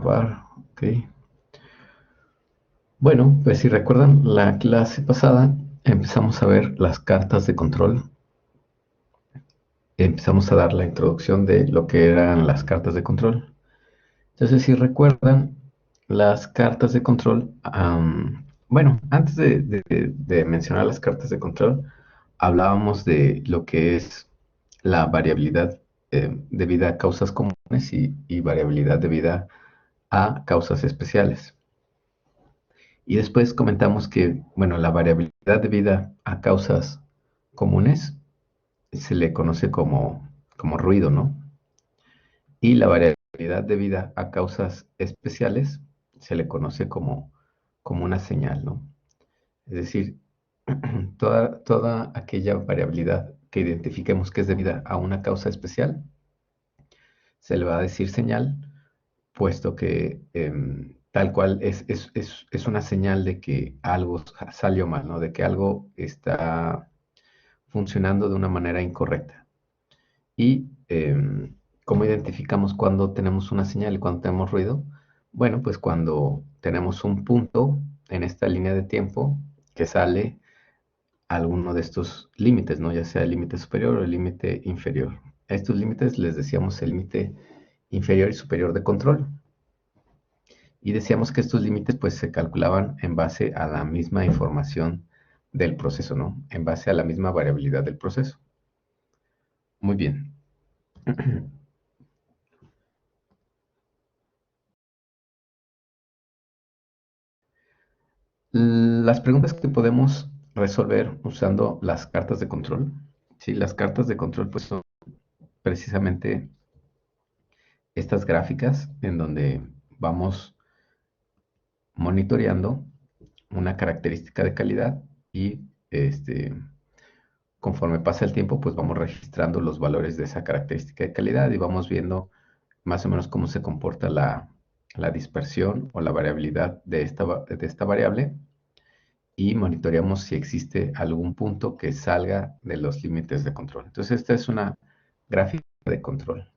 grabar, ok. Bueno, pues si recuerdan la clase pasada, empezamos a ver las cartas de control. Empezamos a dar la introducción de lo que eran las cartas de control. Entonces, si recuerdan, las cartas de control, bueno, antes de mencionar las cartas de control, hablábamos de lo que es la variabilidad debida a causas comunes y variabilidad debida a causas especiales. Y después comentamos que, bueno, la variabilidad debida a causas comunes se le conoce como ruido, ¿no? Y la variabilidad debida a causas especiales se le conoce como una señal, ¿no? Es decir, toda aquella variabilidad que identifiquemos que es debida a una causa especial, se le va a decir señal, puesto que tal cual es una señal de que algo salió mal, ¿no? De que algo está funcionando de una manera incorrecta. Y ¿cómo identificamos cuando tenemos una señal y cuando tenemos ruido? Bueno, pues cuando tenemos un punto en esta línea de tiempo que sale alguno de estos límites, ¿no? Ya sea el límite superior o el límite inferior. A estos límites les decíamos el límite inferior y superior de control. Y decíamos que estos límites pues se calculaban en base a la misma información del proceso, ¿no? En base a la misma variabilidad del proceso. Muy bien. Las preguntas que podemos resolver usando las cartas de control, ¿sí? Las cartas de control pues son precisamente estas gráficas en donde vamos monitoreando una característica de calidad y conforme pasa el tiempo, pues vamos registrando los valores de esa característica de calidad y vamos viendo más o menos cómo se comporta la dispersión o la variabilidad de esta variable y monitoreamos si existe algún punto que salga de los límites de control. Entonces, esta es una gráfica de control.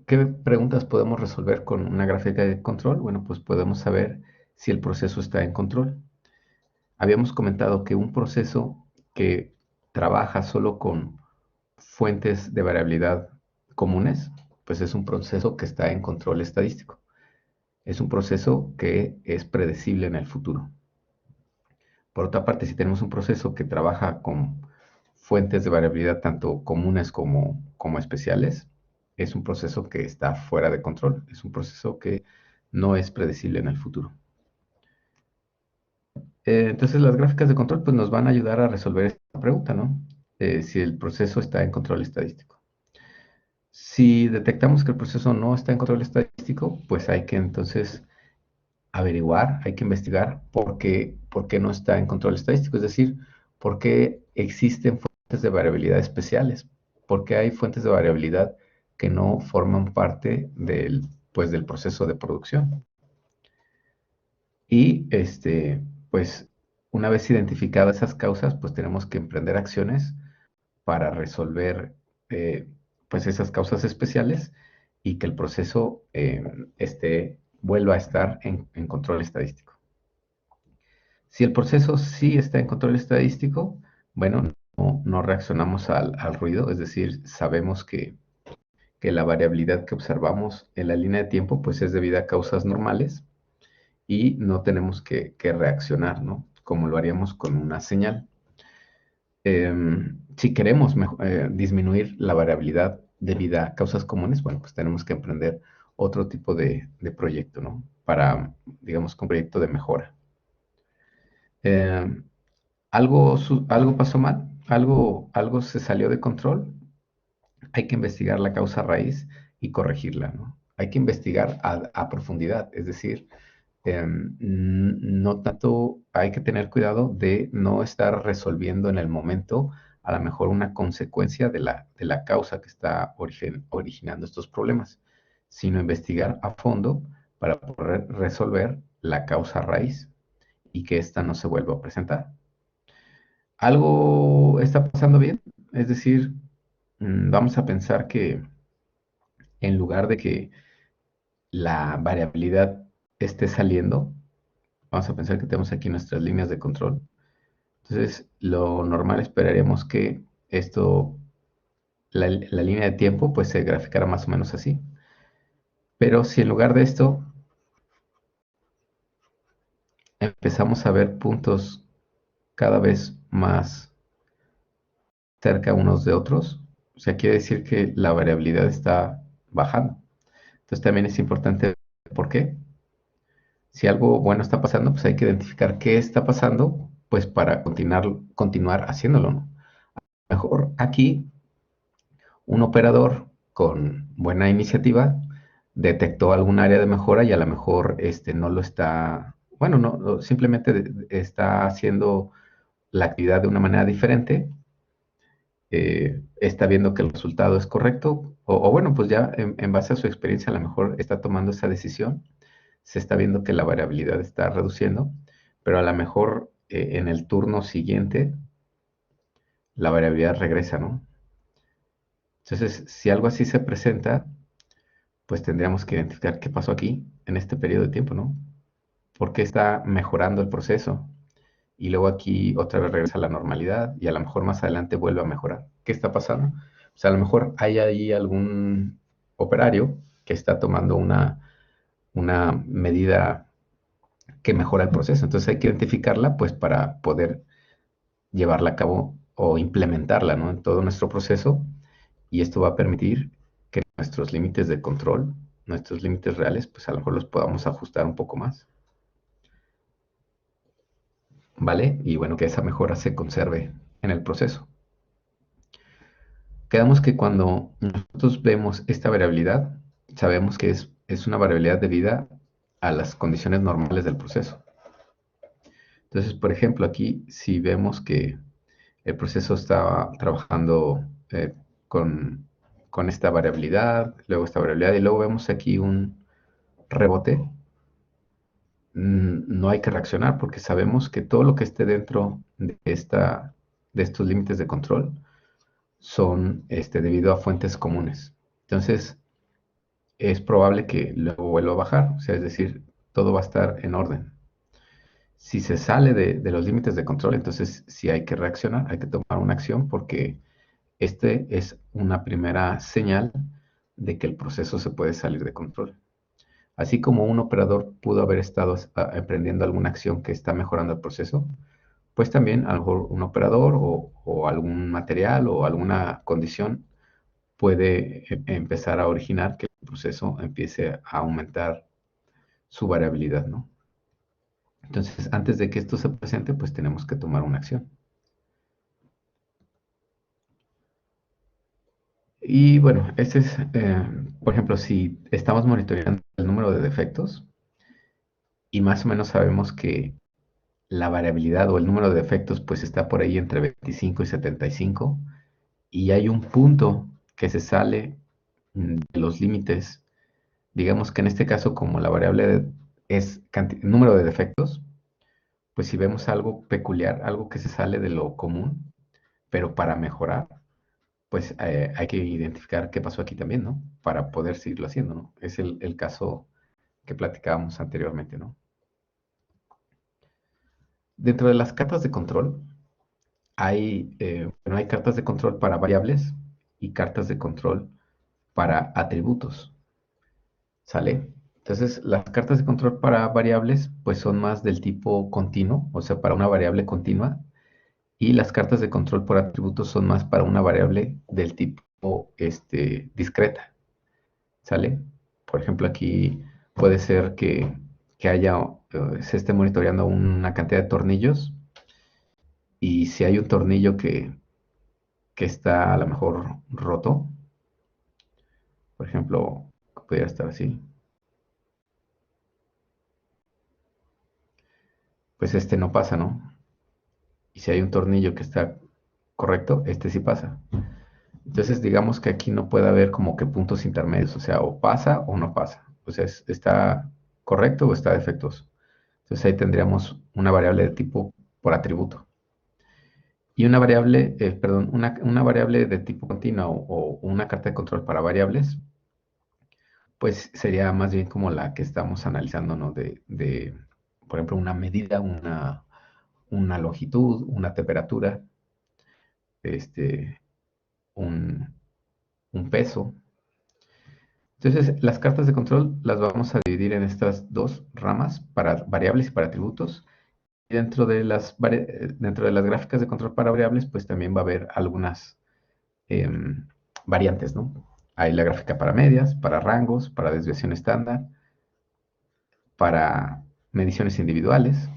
¿Qué preguntas podemos resolver con una gráfica de control? Bueno, pues podemos saber si el proceso está en control. Habíamos comentado que un proceso que trabaja solo con fuentes de variabilidad comunes, pues es un proceso que está en control estadístico. Es un proceso que es predecible en el futuro. Por otra parte, si tenemos un proceso que trabaja con fuentes de variabilidad tanto comunes como especiales, es un proceso que está fuera de control. Es un proceso que no es predecible en el futuro. Entonces, las gráficas de control pues, nos van a ayudar a resolver esta pregunta, ¿no? Si el proceso está en control estadístico. Si detectamos que el proceso no está en control estadístico, pues hay que entonces averiguar, hay que investigar por qué no está en control estadístico, es decir, por qué existen fuentes de variabilidad especiales, por qué hay fuentes de variabilidad que no forman parte pues, del proceso de producción. Y pues una vez identificadas esas causas, pues tenemos que emprender acciones para resolver pues esas causas especiales y que el proceso vuelva a estar en control estadístico. Si el proceso sí está en control estadístico, bueno, no reaccionamos al ruido, es decir, sabemos que la variabilidad que observamos en la línea de tiempo pues es debida a causas normales y no tenemos que reaccionar, ¿no? Como lo haríamos con una señal. Si queremos disminuir la variabilidad debida a causas comunes, bueno, pues tenemos que emprender otro tipo de proyecto, ¿no? Para, digamos, un proyecto de mejora. Em, algo pasó mal, algo se salió de control, hay que investigar la causa raíz y corregirla, ¿no? Hay que investigar a profundidad, es decir, no tanto hay que tener cuidado de no estar resolviendo en el momento a lo mejor una consecuencia de la causa que está originando estos problemas, sino investigar a fondo para poder resolver la causa raíz y que ésta no se vuelva a presentar. Algo está pasando bien, es decir, vamos a pensar que en lugar de que la variabilidad esté saliendo, vamos a pensar que tenemos aquí nuestras líneas de control. Entonces, lo normal esperaríamos que esto, la línea de tiempo, pues se graficara más o menos así. Pero si en lugar de esto empezamos a ver puntos cada vez más cerca unos de otros, o sea, quiere decir que la variabilidad está bajando. Entonces también es importante por qué. Si algo bueno está pasando, pues hay que identificar qué está pasando, pues para continuar haciéndolo, ¿no? Mejor aquí un operador con buena iniciativa detectó algún área de mejora y a lo mejor no lo está, bueno, simplemente está haciendo la actividad de una manera diferente, está viendo que el resultado es correcto, o bueno, pues ya en base a su experiencia a lo mejor está tomando esa decisión, se está viendo que la variabilidad está reduciendo, pero a lo mejor en el turno siguiente la variabilidad regresa, ¿no? Entonces, si algo así se presenta, pues tendríamos que identificar qué pasó aquí en este periodo de tiempo, ¿no? ¿Por qué está mejorando el proceso? Y luego aquí otra vez regresa a la normalidad y a lo mejor más adelante vuelve a mejorar. ¿Qué está pasando? O sea, a lo mejor hay ahí algún operario que está tomando una medida que mejora el proceso. Entonces hay que identificarla pues para poder llevarla a cabo o implementarla, ¿no? En todo nuestro proceso y esto va a permitir que nuestros límites de control, nuestros límites reales, pues a lo mejor los podamos ajustar un poco más, ¿vale? Y bueno, que esa mejora se conserve en el proceso. Quedamos que cuando nosotros vemos esta variabilidad, sabemos que es una variabilidad debida a las condiciones normales del proceso. Entonces, por ejemplo, aquí si vemos que el proceso está trabajando con, con esta variabilidad, luego esta variabilidad, y luego vemos aquí un rebote, no hay que reaccionar porque sabemos que todo lo que esté dentro de estos límites de control son debido a fuentes comunes. Entonces, es probable que luego vuelva a bajar, o sea, es decir, todo va a estar en orden. Si se sale de los límites de control, entonces sí hay que reaccionar, hay que tomar una acción porque es una primera señal de que el proceso se puede salir de control. Así como un operador pudo haber estado emprendiendo alguna acción que está mejorando el proceso, pues también a lo mejor un operador o algún material o alguna condición puede empezar a originar que el proceso empiece a aumentar su variabilidad, ¿no? Entonces, antes de que esto se presente, pues tenemos que tomar una acción. Y bueno, por ejemplo, si estamos monitoreando el número de defectos y más o menos sabemos que la variabilidad o el número de defectos pues está por ahí entre 25 y 75 y hay un punto que se sale de los límites, digamos que en este caso como la variable es número de defectos, pues si vemos algo peculiar, algo que se sale de lo común, pero para mejorar, pues hay que identificar qué pasó aquí también, ¿no? Para poder seguirlo haciendo, ¿no? Es el caso que platicábamos anteriormente, ¿no? Dentro de las cartas de control, bueno, hay cartas de control para variables y cartas de control para atributos, ¿sale? Entonces, las cartas de control para variables, pues son más del tipo continuo, o sea, para una variable continua, y las cartas de control por atributos son más para una variable del tipo discreta, ¿sale? Por ejemplo, aquí puede ser que se esté monitoreando una cantidad de tornillos y si hay un tornillo que está a lo mejor roto, por ejemplo, pudiera estar así, pues este no pasa, ¿no? Y si hay un tornillo que está correcto, este sí pasa. Entonces, digamos que aquí no puede haber como que puntos intermedios, o sea, o pasa o no pasa. O sea, está correcto o está defectuoso. Entonces ahí tendríamos una variable de tipo por atributo. Y una variable, perdón, una variable de tipo continua o una carta de control para variables pues sería más bien como la que estamos analizando, ¿no? Por ejemplo, una medida, una longitud, una temperatura, este, un, un peso. Entonces, las cartas de control las vamos a dividir en estas dos ramas para variables y para atributos. Y dentro de las gráficas de control para variables, pues también va a haber algunas em, variantes, ¿no? Hay la gráfica para medias, para rangos, para desviación estándar, para mediciones individuales.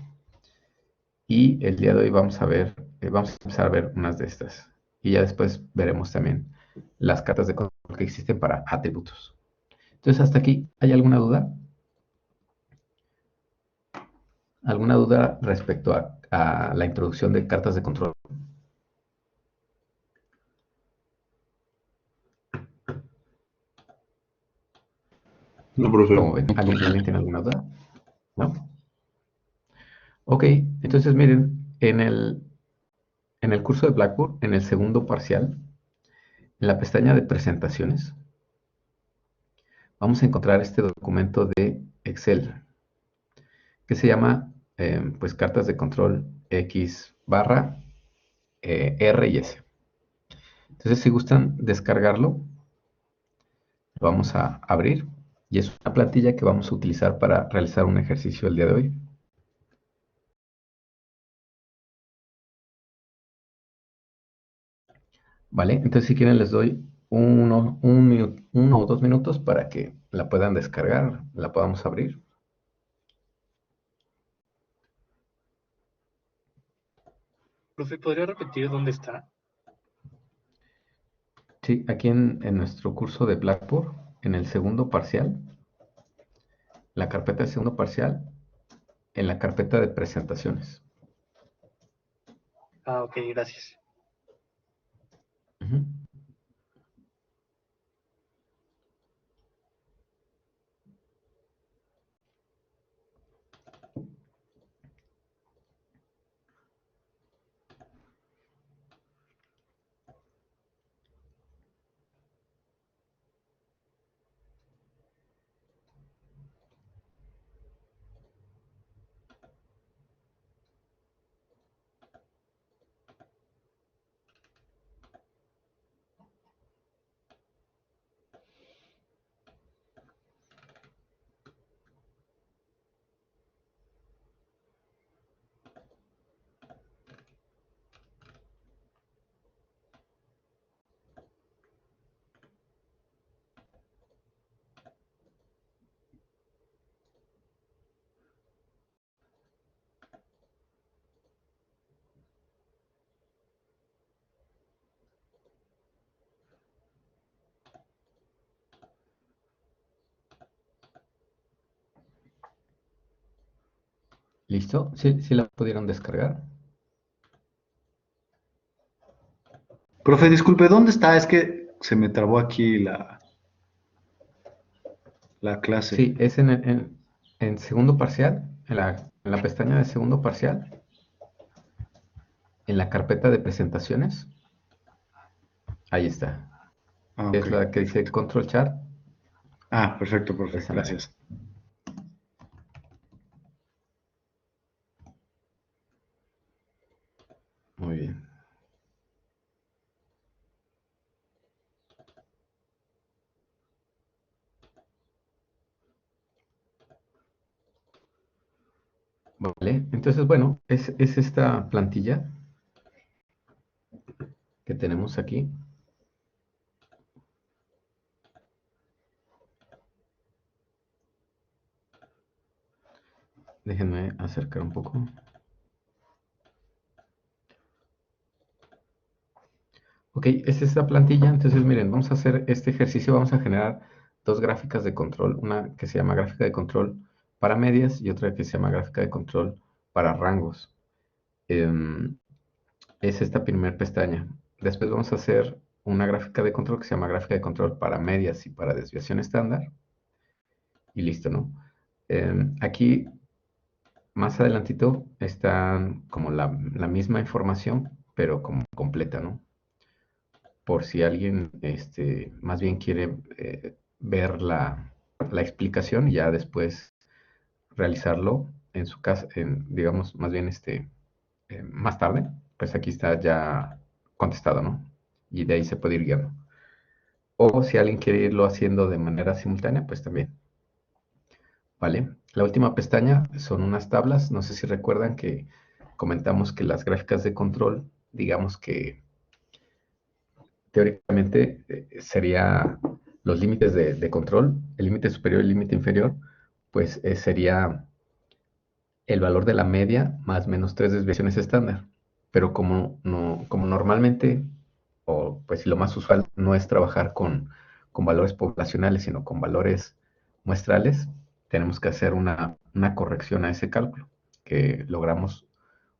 Y el día de hoy vamos a empezar a ver unas de estas. Y ya después veremos también las cartas de control que existen para atributos. Entonces, hasta aquí, ¿hay alguna duda? ¿Alguna duda respecto a la introducción de cartas de control? No, profe. ¿Cómo ven? ¿Alguien tiene alguna duda? ¿No? Ok, entonces miren, en el curso de Blackboard, en el segundo parcial, en la pestaña de presentaciones, vamos a encontrar este documento de Excel que se llama pues cartas de control X barra R y S. Entonces, si gustan descargarlo, lo vamos a abrir y es una plantilla que vamos a utilizar para realizar un ejercicio el día de hoy. ¿Vale? Entonces, si quieren, les doy uno o 2 minutos para que la puedan descargar, la podamos abrir. Profe, ¿podría repetir dónde está? Sí, aquí en nuestro curso de Blackboard, en el segundo parcial, la carpeta de segundo parcial, en la carpeta de presentaciones. Ah, ok, gracias. Ujú. ¿Listo? ¿Sí, sí la pudieron descargar? Profe, disculpe, ¿dónde está? Es que se me trabó aquí la clase. Sí, es en segundo parcial, en la pestaña de segundo parcial, en la carpeta de presentaciones. Ahí está. Ah, ok, Es la que dice perfecto. Control Chart. Ah, perfecto, profe. Esa mera. Gracias. Muy bien. Vale, entonces, bueno, es esta plantilla que tenemos aquí. Déjenme acercar un poco. Ok, es esta plantilla. Entonces, miren, vamos a hacer este ejercicio. Vamos a generar dos gráficas de control. Una que se llama gráfica de control para medias y otra que se llama gráfica de control para rangos. Em, es esta primera pestaña. Después vamos a hacer una gráfica de control que se llama gráfica de control para medias y para desviación estándar. Y listo, ¿no? Aquí más adelantito está como la misma información, pero como completa, ¿no? Por si alguien más bien quiere ver la explicación y ya después realizarlo en su casa, digamos, más bien más tarde, pues aquí está ya contestado, ¿no? Y de ahí se puede ir guiando. O si alguien quiere irlo haciendo de manera simultánea, pues también, ¿vale? La última pestaña son unas tablas. No sé si recuerdan que comentamos que las gráficas de control, digamos que teóricamente sería los límites de control, el límite superior y el límite inferior, pues sería el valor de la media más menos tres desviaciones estándar. Pero como, no, como normalmente, o pues lo más usual no es trabajar con valores poblacionales, sino con valores muestrales, tenemos que hacer una corrección a ese cálculo que logramos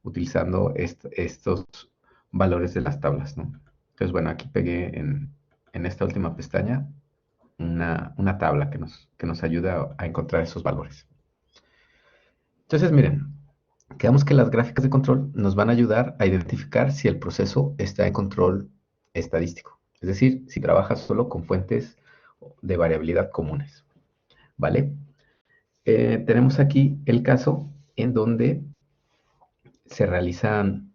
utilizando estos valores de las tablas, ¿no? Entonces, bueno, aquí pegué en esta última pestaña una tabla que nos ayuda a encontrar esos valores. Entonces, miren, quedamos que las gráficas de control nos van a ayudar a identificar si el proceso está en control estadístico. Es decir, si trabaja solo con fuentes de variabilidad comunes. ¿Vale? Tenemos aquí el caso en donde se realizan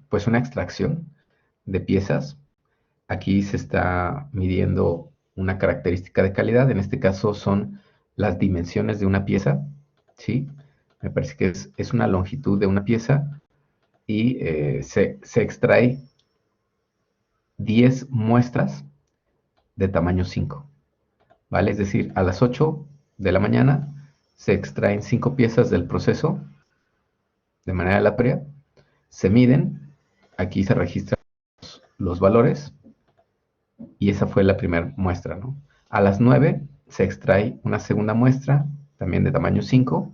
pues una extracción de piezas. Aquí se está midiendo una característica de calidad. En este caso son las dimensiones de una pieza. ¿Sí? Me parece que es una longitud de una pieza y se extrae 10 muestras de tamaño 5, ¿vale? Es decir, a las 8 de la mañana se extraen 5 piezas del proceso de manera aleatoria, se miden, aquí se registran los valores y esa fue la primera muestra, ¿no? A las 9 se extrae una segunda muestra, también de tamaño 5,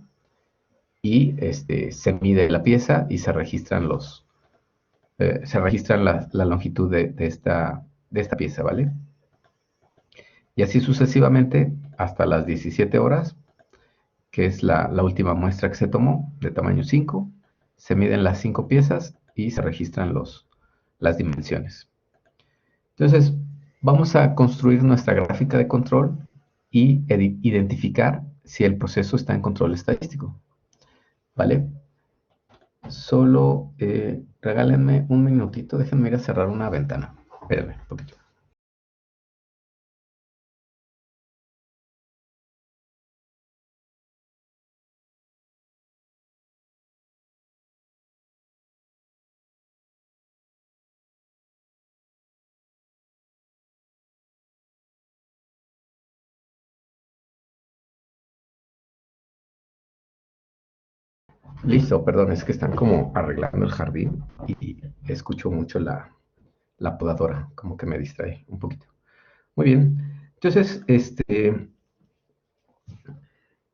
y se mide la pieza y se registran la longitud de esta pieza, ¿vale? Y así sucesivamente hasta las 17 horas, que es la última muestra que se tomó, de tamaño 5, se miden las 5 piezas y se registran las dimensiones. Entonces, vamos a construir nuestra gráfica de control y identificar si el proceso está en control estadístico, ¿vale? Solo regálenme un minutito, déjenme ir a cerrar una ventana. Espérenme un poquito. Listo, perdón, es que están como arreglando el jardín y escucho mucho la podadora, como que me distrae un poquito. Muy bien, entonces,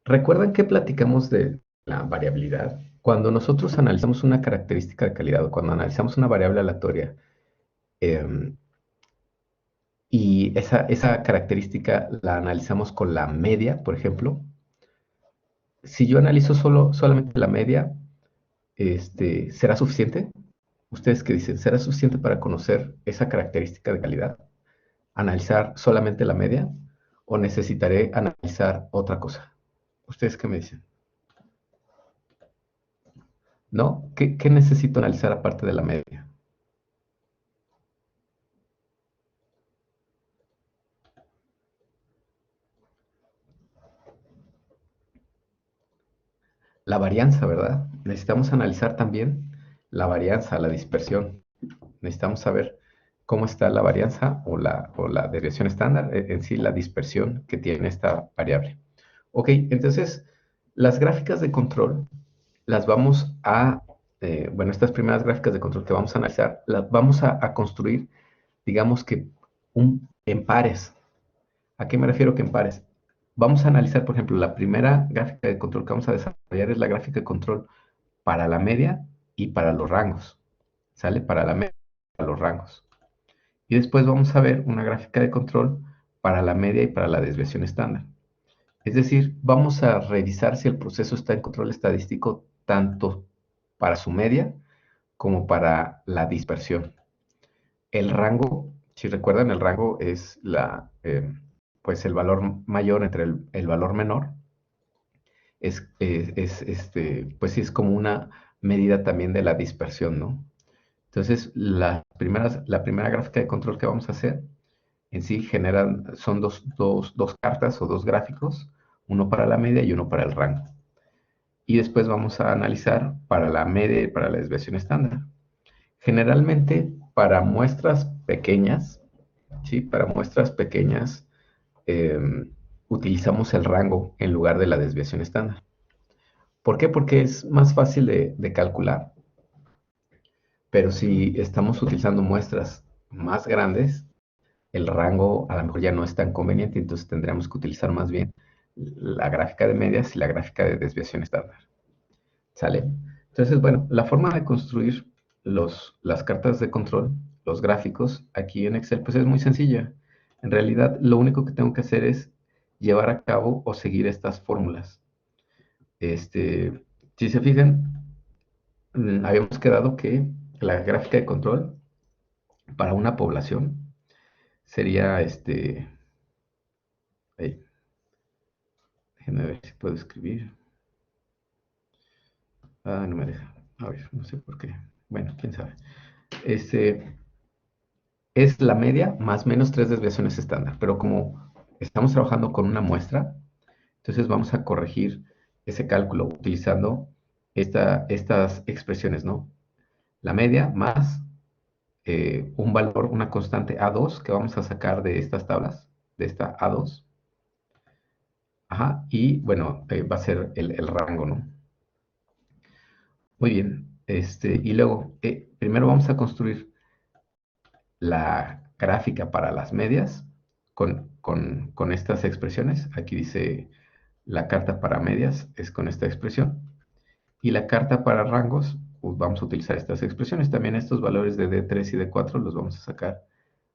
¿recuerdan que platicamos de la variabilidad? Cuando nosotros analizamos una característica de calidad o cuando analizamos una variable aleatoria em, y esa característica la analizamos con la media, por ejemplo, si yo analizo solamente la media, ¿será suficiente? ¿Ustedes qué dicen? ¿Será suficiente para conocer esa característica de calidad? ¿Analizar solamente la media? ¿O necesitaré analizar otra cosa? ¿Ustedes qué me dicen? ¿No? ¿Qué necesito analizar aparte de la media? La varianza, ¿verdad? Necesitamos analizar también la varianza, la dispersión. Necesitamos saber cómo está la varianza o la desviación estándar, en sí la dispersión que tiene esta variable. Ok, entonces las gráficas de control las vamos bueno, estas primeras gráficas de control que vamos a analizar, las vamos a construir, digamos que en pares. ¿A qué me refiero que en pares? Vamos a analizar, por ejemplo, la primera gráfica de control que vamos a desarrollar es la gráfica de control para la media y para los rangos. ¿Sale? Para la media y para los rangos. Y después vamos a ver una gráfica de control para la media y para la desviación estándar. Es decir, vamos a revisar si el proceso está en control estadístico tanto para su media como para la dispersión. El rango, si recuerdan, el rango es pues el valor mayor entre el valor menor, pues sí es como una medida también de la dispersión, ¿no? Entonces, la primera gráfica de control que vamos a hacer en sí son dos cartas o dos gráficos, uno para la media y uno para el rango. Y después vamos a analizar para la media y para la desviación estándar. Generalmente, para muestras pequeñas, ¿sí? Para muestras pequeñas, eh, utilizamos el rango en lugar de la desviación estándar. ¿Por qué? Porque es más fácil de calcular, pero si estamos utilizando muestras más grandes, el rango a lo mejor ya no es tan conveniente, entonces tendríamos que utilizar más bien la gráfica de medias y la gráfica de desviación estándar. ¿Sale? Entonces, bueno, la forma de construir las cartas de control, los gráficos, aquí en Excel, pues es muy sencilla. En realidad, lo único que tengo que hacer es llevar a cabo o seguir estas fórmulas. Si se fijan, habíamos quedado que la gráfica de control para una población sería, ahí, déjenme ver si puedo escribir. Ah, no me deja. A ver, no sé por qué. Bueno, quién sabe. Este es la media más menos tres desviaciones estándar, pero como estamos trabajando con una muestra, entonces vamos a corregir ese cálculo utilizando estas expresiones, ¿no? La media más un valor, una constante A2 que vamos a sacar de estas tablas, de esta A2. Ajá, y bueno, va a ser el rango, ¿no? Muy bien, y luego, primero vamos a construir la gráfica para las medias con estas expresiones. Aquí dice la carta para medias es con esta expresión. Y la carta para rangos, pues vamos a utilizar estas expresiones. También estos valores de D3 y D4 los vamos a sacar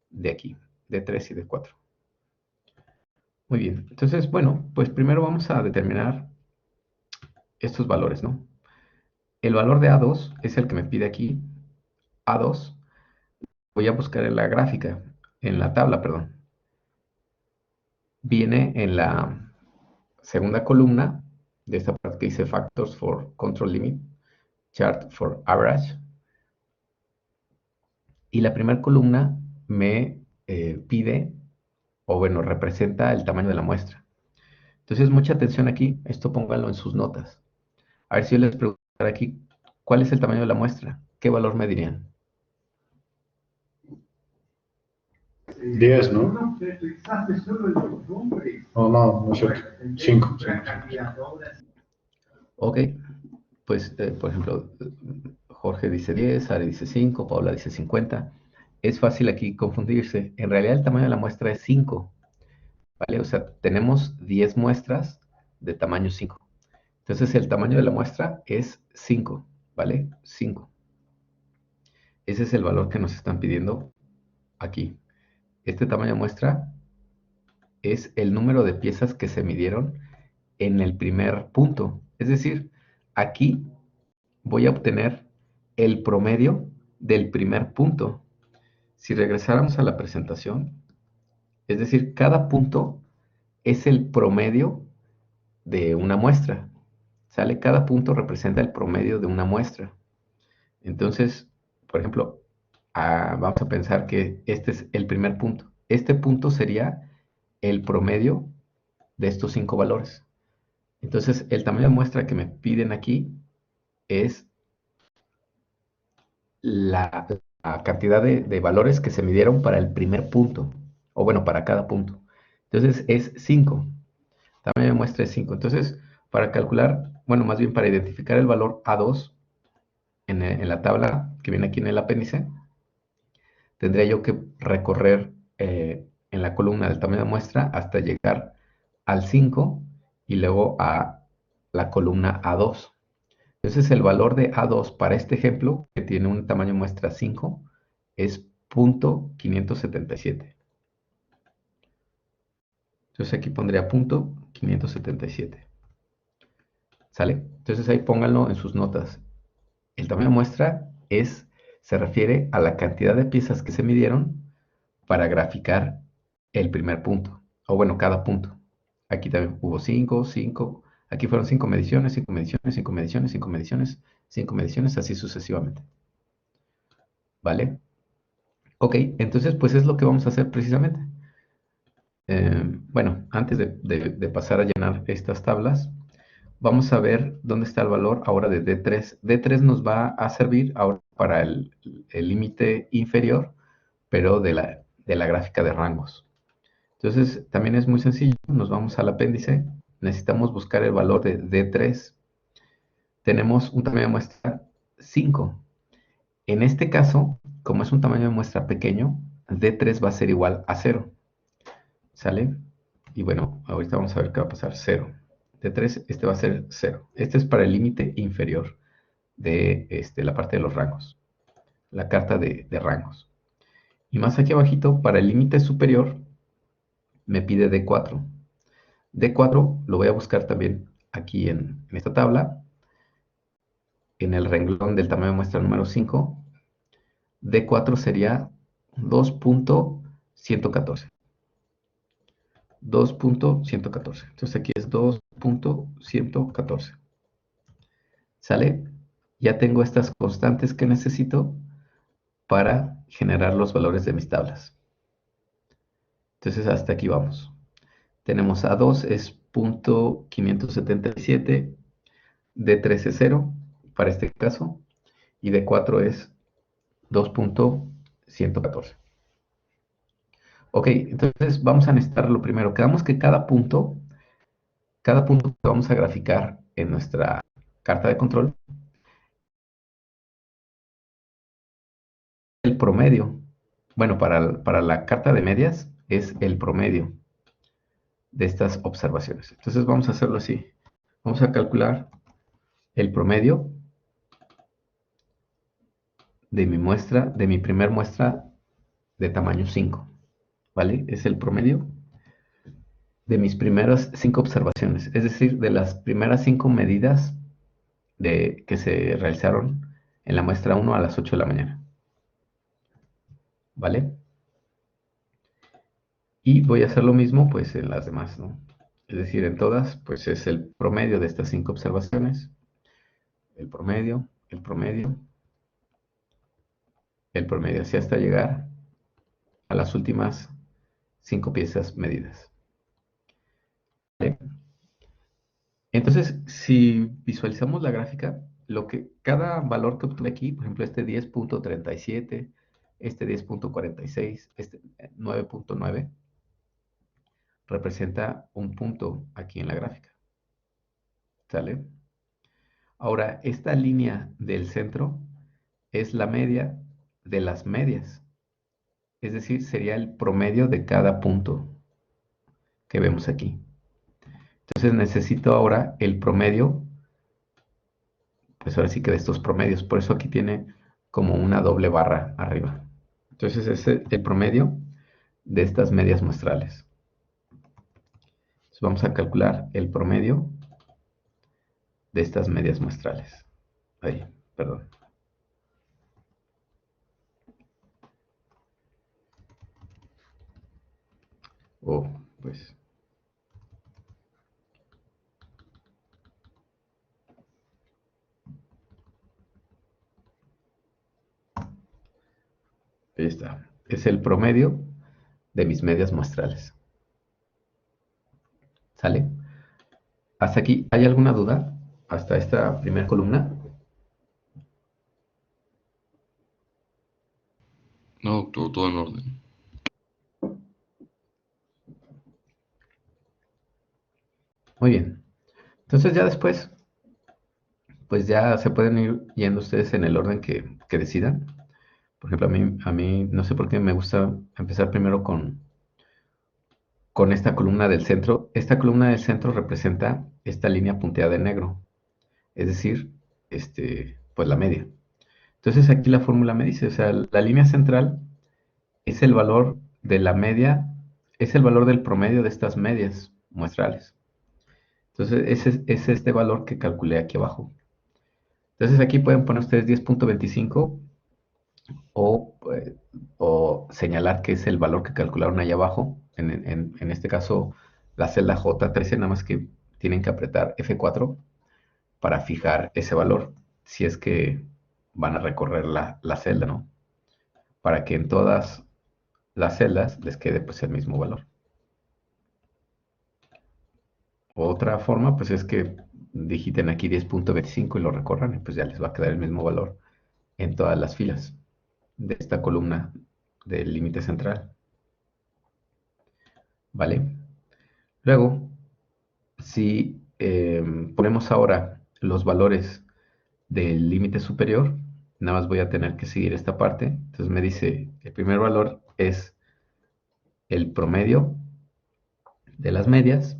de aquí, D3 y D4. Muy bien, entonces, bueno, pues primero vamos a determinar estos valores, ¿no? El valor de A2 es el que me pide aquí. A2, voy a buscar en la gráfica, en la tabla, perdón. Viene en la segunda columna de esta parte que dice Factors for Control Limit, Chart for Average. Y la primera columna me pide, o bueno, representa el tamaño de la muestra. Entonces, mucha atención aquí. Esto pónganlo en sus notas. A ver si yo les pregunto aquí, ¿cuál es el tamaño de la muestra? ¿Qué valor me dirían? 10, ¿no? Oh, no, no es cierto. 5. Ok, pues, por ejemplo, Jorge dice 10, Ari dice 5, Paula dice 50. Es fácil aquí confundirse. En realidad el tamaño de la muestra es 5, ¿vale? O sea, tenemos 10 muestras de tamaño 5. Entonces el tamaño de la muestra es 5, ¿vale? 5. Ese es el valor que nos están pidiendo aquí. Este tamaño de muestra es el número de piezas que se midieron en el primer punto. Es decir, aquí voy a obtener el promedio del primer punto. Si regresáramos a la presentación, es decir, cada punto es el promedio de una muestra. ¿Sale? Cada punto representa el promedio de una muestra. Entonces, por ejemplo, vamos a pensar que este es el primer punto. Este punto sería el promedio de estos 5 valores. Entonces, el tamaño de muestra que me piden aquí es la cantidad de valores que se midieron para el primer punto, o bueno, para cada punto. Entonces, es 5. Tamaño de muestra es 5. Entonces, para calcular, bueno, más bien para identificar el valor A2 en la tabla que viene aquí en el apéndice, tendría yo que recorrer en la columna del tamaño de muestra hasta llegar al 5 y luego a la columna A2. Entonces el valor de A2 para este ejemplo, que tiene un tamaño de muestra 5, es 0.577. Entonces aquí pondría 0.577. ¿Sale? Entonces ahí pónganlo en sus notas. El tamaño de muestra se refiere a la cantidad de piezas que se midieron para graficar el primer punto. o bueno, cada punto. Aquí también hubo 5, 5. Aquí fueron 5 mediciones, 5 mediciones, 5 mediciones, 5 mediciones, 5 mediciones, así sucesivamente. ¿Vale? Ok, entonces pues es lo que vamos a hacer precisamente. Bueno, antes de pasar a llenar estas tablas, vamos a ver dónde está el valor ahora de D3. D3 nos va a servir ahora para el límite inferior, pero de la gráfica de rangos. Entonces, también es muy sencillo. Nos vamos al apéndice. Necesitamos buscar el valor de D3. Tenemos un tamaño de muestra 5. En este caso, como es un tamaño de muestra pequeño, D3 va a ser igual a 0. ¿Sale? Y bueno, ahorita vamos a ver qué va a pasar. 0. D3, este va a ser 0. Este es para el límite inferior de la parte de los rangos. La carta de rangos. Y más aquí abajito, para el límite superior, me pide D4. D4 lo voy a buscar también aquí en esta tabla, en el renglón del tamaño de muestra número 5. D4 sería 2.114. 2.114. Entonces aquí es 2.114. ¿Sale? Ya tengo estas constantes que necesito para generar los valores de mis tablas. Entonces hasta aquí vamos. Tenemos A2 es 0.577, D3 es 0 para este caso, y D4 es 2.114. Ok, entonces vamos a necesitar lo primero. Quedamos que cada punto que vamos a graficar en nuestra carta de control, el promedio. Bueno, para la carta de medias es el promedio de estas observaciones. Entonces vamos a hacerlo así. Vamos a calcular el promedio de mi muestra, de mi primer muestra de tamaño 5. ¿Vale? Es el promedio de mis primeras 5 observaciones. Es decir, de las primeras 5 medidas que se realizaron en la muestra 1 a las 8 de la mañana. ¿Vale? Y voy a hacer lo mismo pues en las demás, ¿no? Es decir, en todas, pues es el promedio de estas 5 observaciones. El promedio, el promedio, el promedio, así hasta llegar a las últimas 5 piezas medidas. ¿Vale? Entonces, si visualizamos la gráfica, cada valor que obtuve aquí, por ejemplo, este 10.37, este 10.46, este 9.9, representa un punto aquí en la gráfica. ¿Sale? Ahora, esta línea del centro es la media de las medias. Es decir, sería el promedio de cada punto que vemos aquí. Entonces necesito ahora el promedio, pues ahora sí que de estos promedios. Por eso aquí tiene como una doble barra arriba. Entonces es el promedio de estas medias muestrales. Entonces vamos a calcular el promedio de estas medias muestrales. Ahí, perdón. Oh, pues. Ahí está. Es el promedio de mis medias muestrales. ¿Sale? ¿Hasta aquí hay alguna duda? ¿Hasta esta primera columna? No, todo en orden. Muy bien. Entonces ya después, pues ya se pueden ir yendo ustedes en el orden que decidan. Por ejemplo, a mí no sé por qué me gusta empezar primero con esta columna del centro. Esta columna del centro representa esta línea punteada en negro, es decir, pues la media. Entonces aquí la fórmula me dice, o sea, la línea central es el valor de la media, es el valor del promedio de estas medias muestrales. Entonces ese es este valor que calculé aquí abajo. Entonces aquí pueden poner ustedes 10.25 o señalar que es el valor que calcularon ahí abajo en este caso la celda J13, nada más que tienen que apretar F4 para fijar ese valor, si es que van a recorrer la celda, ¿no? Para que en todas las celdas les quede pues el mismo valor. Otra forma pues es que digiten aquí 10.25 y lo recorran y pues ya les va a quedar el mismo valor en todas las filas de esta columna del límite central. ¿Vale? Luego, si ponemos ahora los valores del límite superior, nada más voy a tener que seguir esta parte. Entonces me dice, el primer valor es el promedio de las medias.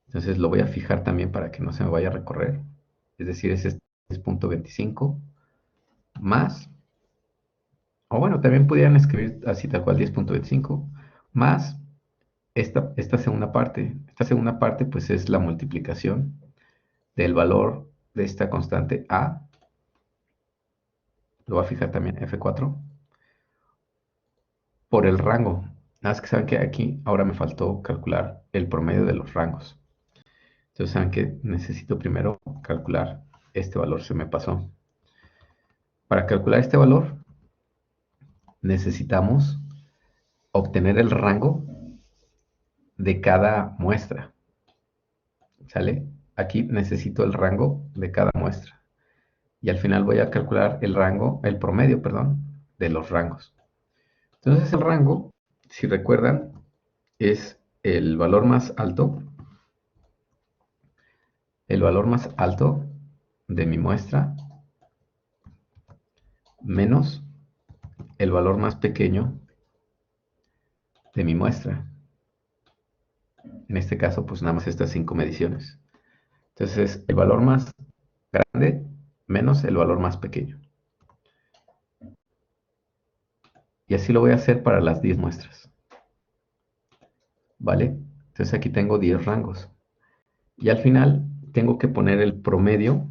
Entonces lo voy a fijar también para que no se me vaya a recorrer. Es decir, es este 10.25 más, o bueno, también pudieran escribir así tal cual 10.25 más esta segunda parte. Esta segunda parte pues es la multiplicación del valor de esta constante A. Lo voy a fijar también F4 por el rango. Nada más que saben que aquí ahora me faltó calcular el promedio de los rangos. Entonces saben que necesito primero calcular este valor, se me pasó. Para calcular este valor necesitamos obtener el rango de cada muestra. ¿Sale? Aquí necesito el rango de cada muestra. Y al final voy a calcular el rango, el promedio, perdón, de los rangos. Entonces el rango, si recuerdan, es el valor más alto de mi muestra menos el valor más pequeño de mi muestra. En este caso, pues nada más estas 5 mediciones. Entonces, el valor más grande menos el valor más pequeño. Y así lo voy a hacer para las 10 muestras. ¿Vale? Entonces aquí tengo 10 rangos. Y al final tengo que poner el promedio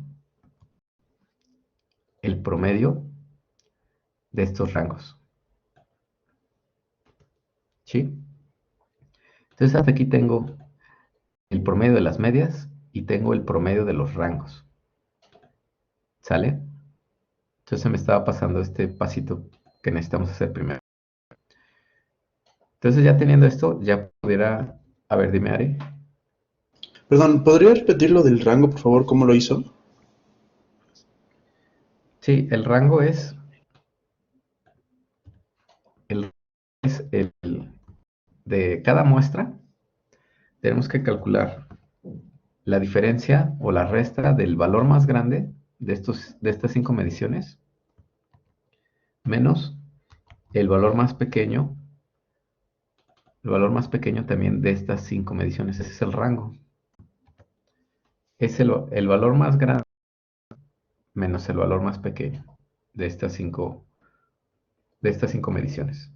de estos rangos. ¿Sí? Entonces hasta aquí tengo el promedio de las medias y tengo el promedio de los rangos. ¿Sale? Entonces se me estaba pasando este pasito que necesitamos hacer primero. Entonces ya teniendo esto, ya pudiera... A ver, dime, Ari. Perdón, ¿podría repetir lo del rango, por favor? ¿Cómo lo hizo? Sí, el rango es el de cada muestra. Tenemos que calcular la diferencia o la resta del valor más grande de estas 5 mediciones menos el valor más pequeño también de estas 5 mediciones. Ese es el rango. Es el valor más grande menos el valor más pequeño de estas 5 mediciones.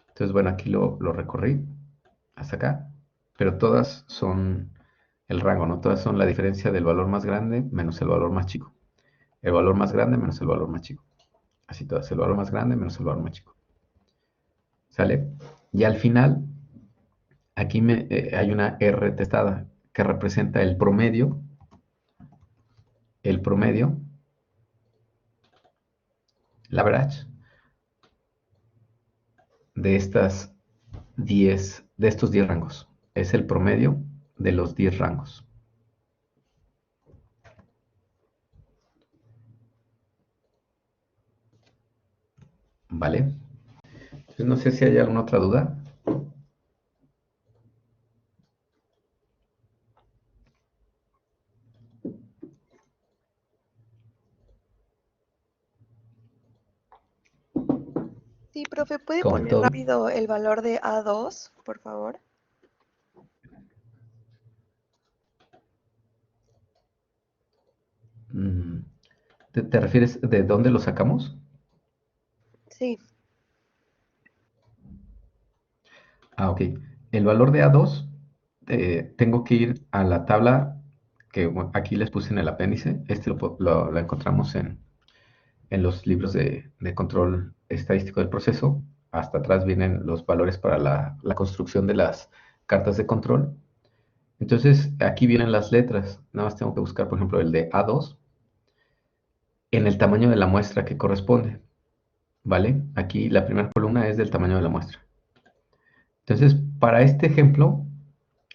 Entonces, bueno, aquí lo recorrí hasta acá, pero todas son el rango, ¿no? Todas son la diferencia del valor más grande menos el valor más chico. El valor más grande menos el valor más chico. Así todas, el valor más grande menos el valor más chico. ¿Sale? Y al final, aquí hay una R testada que representa el promedio, la average, de estos 10 rangos. Es el promedio de los 10 rangos. ¿Vale? Entonces, no sé si hay alguna otra duda. Sí, profe, ¿puede Como en poner todo. rápido el valor de A2, por favor? ¿Te refieres de dónde lo sacamos? Sí, Ah, ok. El valor de A2, tengo que ir a la tabla que bueno, aquí les puse en el apéndice. Lo encontramos en los libros de control estadístico del proceso, hasta atrás vienen los valores para la construcción de las cartas de control. Entonces, aquí vienen las letras. Nada más tengo que buscar, por ejemplo, el de A2 en el tamaño de la muestra que corresponde, ¿vale? Aquí la primera columna es del tamaño de la muestra. Entonces, para este ejemplo,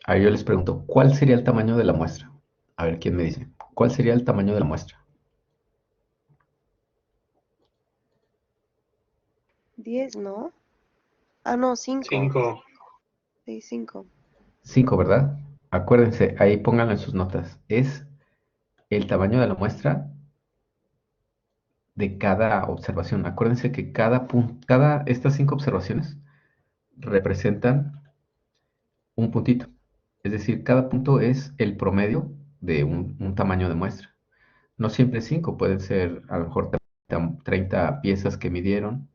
ahí yo les pregunto, ¿cuál sería el tamaño de la muestra? A ver, ¿quién me dice? ¿Cuál sería el tamaño de la muestra? 10, ¿no? Ah, no, 5. 5. Sí, 5. 5, ¿verdad? Acuérdense, ahí pónganlo en sus notas. Es el tamaño de la muestra de cada observación. Acuérdense que cada punto, estas 5 observaciones representan un puntito. Es decir, cada punto es el promedio de un tamaño de muestra. No siempre 5, pueden ser a lo mejor 30 piezas que midieron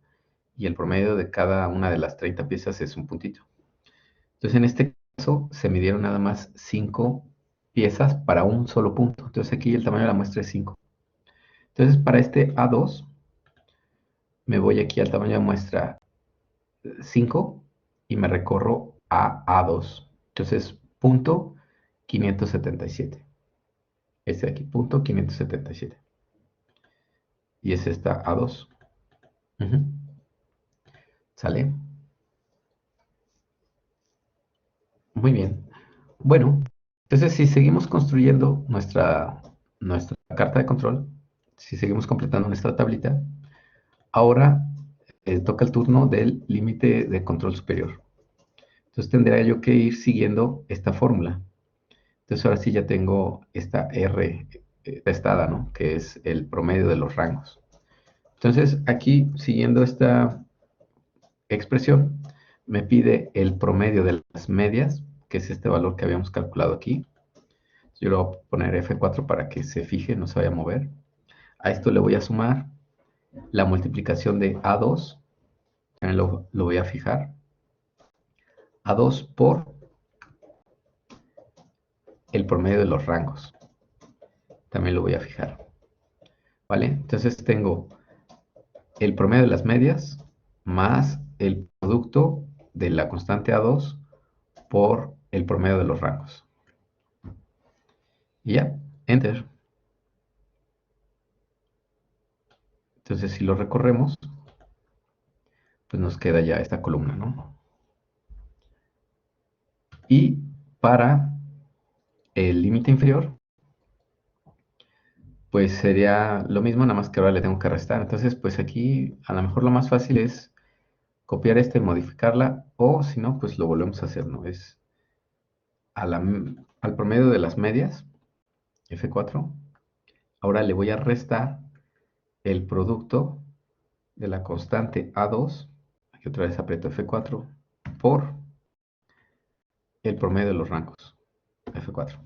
y el promedio de cada una de las 30 piezas es un puntito. Entonces, en este caso, se midieron nada más 5 piezas para un solo punto. Entonces, aquí el tamaño de la muestra es 5. Entonces, para este A2, me voy aquí al tamaño de muestra 5 y me recorro a A2. Entonces, punto 577. Este de aquí, punto 577. Y es esta A2. Ujú. ¿Sale? Muy bien. Bueno, entonces si seguimos construyendo nuestra carta de control, si seguimos completando nuestra tablita, ahora toca el turno del límite de control superior. Entonces tendría yo que ir siguiendo esta fórmula. Entonces ahora sí ya tengo esta R testada, ¿no? Que es el promedio de los rangos. Entonces aquí, siguiendo esta expresión, me pide el promedio de las medias, que es este valor que habíamos calculado aquí. Yo le voy a poner F4 para que se fije, no se vaya a mover. A esto le voy a sumar la multiplicación de A2, también lo voy a fijar. A2 por el promedio de los rangos, también lo voy a fijar. ¿Vale? Entonces tengo el promedio de las medias más el producto de la constante A2 por el promedio de los rangos. Y ya, Enter. Entonces si lo recorremos, pues nos queda ya esta columna, ¿no? Y para el límite inferior, pues sería lo mismo, nada más que ahora le tengo que restar. Entonces, pues aquí a lo mejor lo más fácil es copiar esta y modificarla, o si no, pues lo volvemos a hacer, ¿no? Es al promedio de las medias, F4. Ahora le voy a restar el producto de la constante A2, aquí otra vez aprieto F4, por el promedio de los rangos, F4.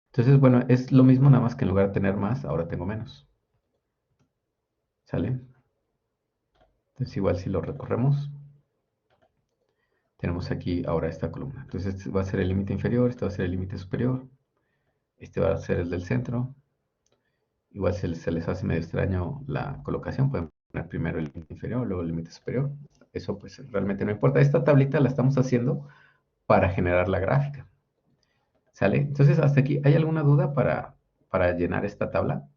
Entonces, bueno, es lo mismo, nada más que en lugar de tener más, ahora tengo menos. ¿Sale? Entonces, igual si lo recorremos, tenemos aquí ahora esta columna. Entonces, este va a ser el límite inferior, este va a ser el límite superior, este va a ser el del centro. Igual se les hace medio extraño la colocación, pueden poner primero el límite inferior, luego el límite superior. Eso pues realmente no importa. Esta tablita la estamos haciendo para generar la gráfica. ¿Sale? Entonces, hasta aquí, ¿hay alguna duda para llenar esta tabla?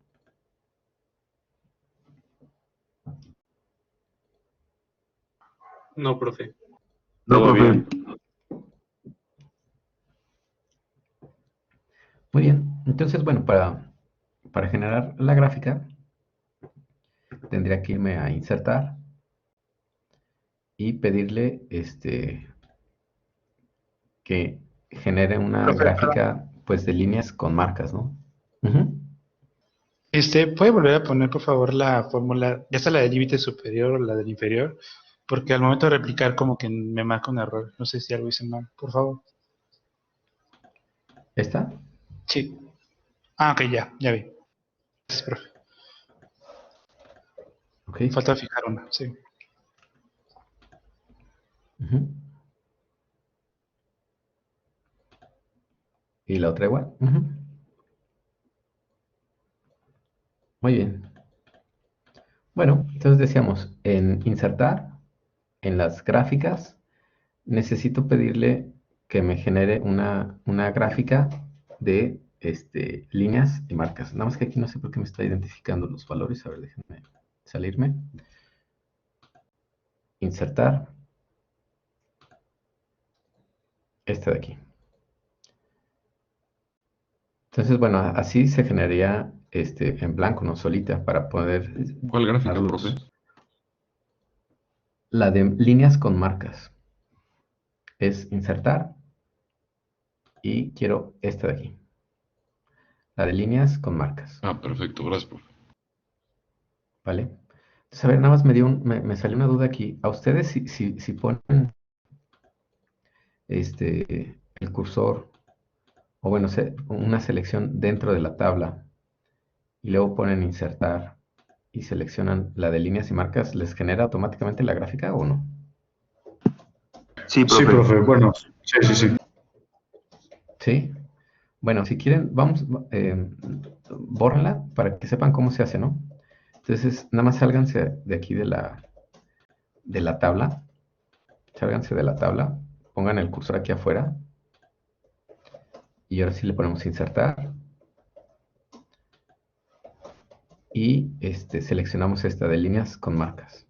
No, profe. No, Todo profe. bien. Muy bien. Entonces, bueno, para generar la gráfica, tendría que irme a insertar y pedirle que genere una Profe, perdón. gráfica pues de líneas con marcas, ¿no? Ujú. ¿Puede volver a poner, por favor, la fórmula, ya sea la del límite superior o la del inferior? Porque al momento de replicar como que me marca un error. No sé si algo hice mal, por favor. ¿Esta? Sí. Ah, ok, ya vi. Gracias, profe. Ok. Falta fijar una, sí. Ujú. Y la otra igual. Ujú. Muy bien. Bueno, entonces decíamos, en insertar, en las gráficas, necesito pedirle que me genere una gráfica de líneas y marcas. Nada más que aquí no sé por qué me está identificando los valores. A ver, déjenme salirme. Insertar. Esta de aquí. Entonces, bueno, así se generaría en blanco, no solita, para poder ¿Cuál gráfica, dar profe? la de líneas con marcas. Es insertar y quiero esta de aquí. La de líneas con marcas. Ah, perfecto, gracias, profe. ¿Vale? Entonces, a ver, nada más me salió una duda aquí. A ustedes, si ponen el cursor, o bueno, una selección dentro de la tabla, y luego ponen insertar y seleccionan la de líneas y marcas, ¿les genera automáticamente la gráfica o no? Sí, profe. Bueno, sí. ¿Sí? Bueno, si quieren, bórrenla para que sepan cómo se hace, ¿no? Entonces, nada más sálganse de aquí de la tabla, sálganse de la tabla, pongan el cursor aquí afuera, y ahora sí le ponemos insertar, y seleccionamos esta de líneas con marcas,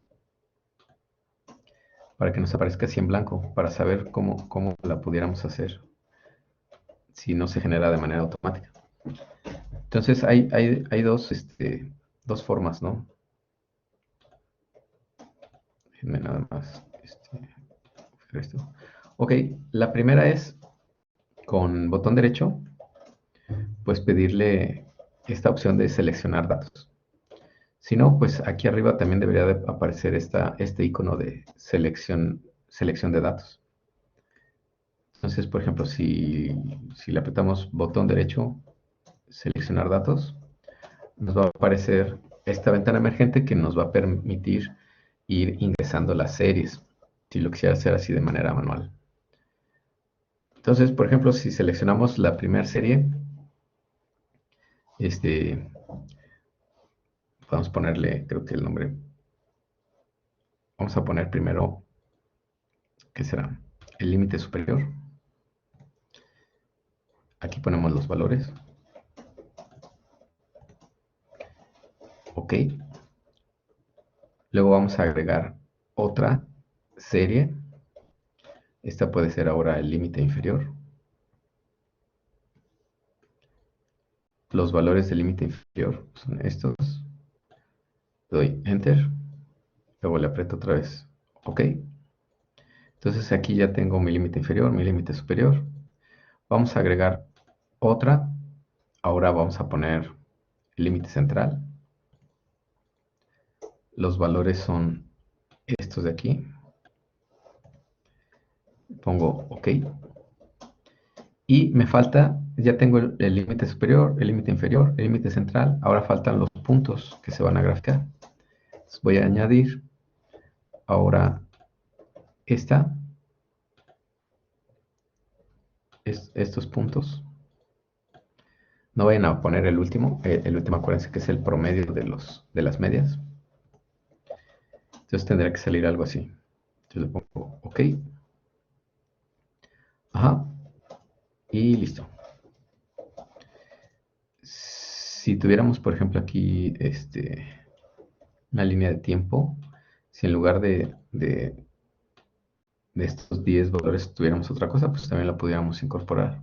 para que nos aparezca así en blanco, para saber cómo la pudiéramos hacer, si no se genera de manera automática. Entonces, hay dos formas, ¿no? Déjenme nada más ver esto. Ok, la primera es con botón derecho, pues pedirle esta opción de seleccionar datos. Si no, pues aquí arriba también debería de aparecer este icono de selección de datos. Entonces, por ejemplo, si le apretamos botón derecho, seleccionar datos, nos va a aparecer esta ventana emergente que nos va a permitir ir ingresando las series, si lo quisiera hacer así de manera manual. Entonces, por ejemplo, si seleccionamos la primera serie, vamos a ponerle, creo que el nombre, vamos a poner primero, ¿qué será? El límite superior. Aquí ponemos los valores. Ok. Luego vamos a agregar otra serie. Esta puede ser ahora el límite inferior. Los valores del límite inferior son estos. Doy Enter. Luego le aprieto otra vez OK. Entonces aquí ya tengo mi límite inferior, mi límite superior. Vamos a agregar otra. Ahora vamos a poner el límite central. Los valores son estos de aquí. Pongo OK. Y me falta, ya tengo el límite superior, el límite inferior, el límite central. Ahora faltan los puntos que se van a graficar. Entonces voy a añadir ahora estos puntos. No vayan a poner el último. El último, acuérdense que es el promedio de las medias. Entonces tendría que salir algo así. Entonces le pongo OK. Ajá. Y listo. Si tuviéramos, por ejemplo, aquí una línea de tiempo, si en lugar de estos 10 valores tuviéramos otra cosa, pues también la pudiéramos incorporar.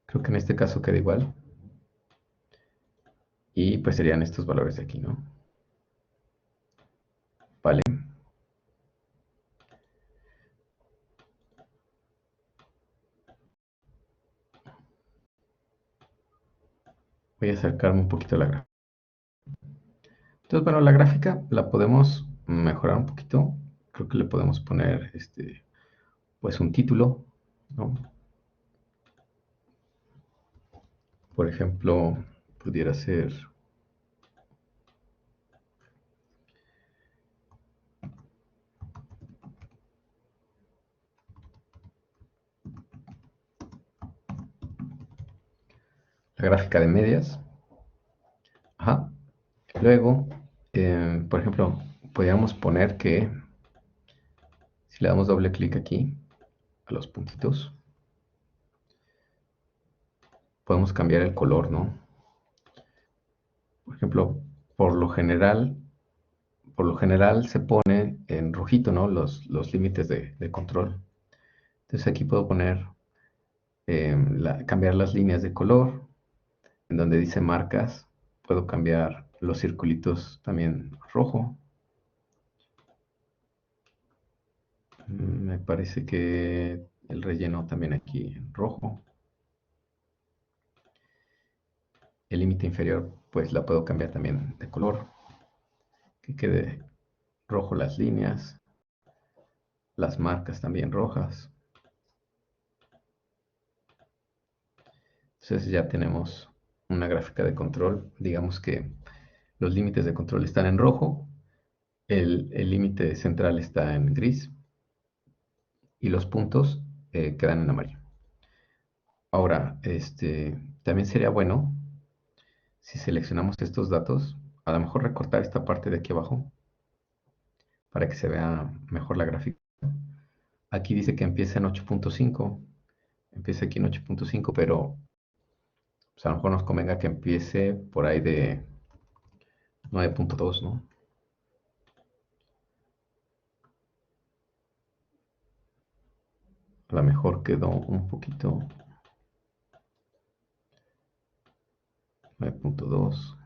Creo que en este caso queda igual. Y pues serían estos valores de aquí, ¿no? Vale. Voy a acercarme un poquito a la gráfica. Entonces, bueno, la gráfica la podemos mejorar un poquito. Creo que le podemos poner pues un título, ¿no? Por ejemplo, pudiera ser la gráfica de medias. Ajá. Luego, por ejemplo, podríamos poner que si le damos doble clic aquí a los puntitos, podemos cambiar el color, ¿no? Por ejemplo, por lo general se pone en rojito, ¿no? Los límites de control. Entonces aquí puedo poner, cambiar las líneas de color. En donde dice marcas, puedo cambiar los circulitos también rojo. Me parece que el relleno también aquí en rojo. El límite inferior, pues la puedo cambiar también de color. Que quede rojo las líneas. Las marcas también rojas. Entonces ya tenemos una gráfica de control. Digamos que los límites de control están en rojo. El límite central está en gris. Y los puntos quedan en amarillo. Ahora, también sería bueno, si seleccionamos estos datos, a lo mejor recortar esta parte de aquí abajo para que se vea mejor la gráfica. Aquí dice que empieza en 8.5, empieza aquí en 8.5, pero pues, a lo mejor nos convenga que empiece por ahí de 9.2, ¿no? A lo mejor quedó un poquito 9.2.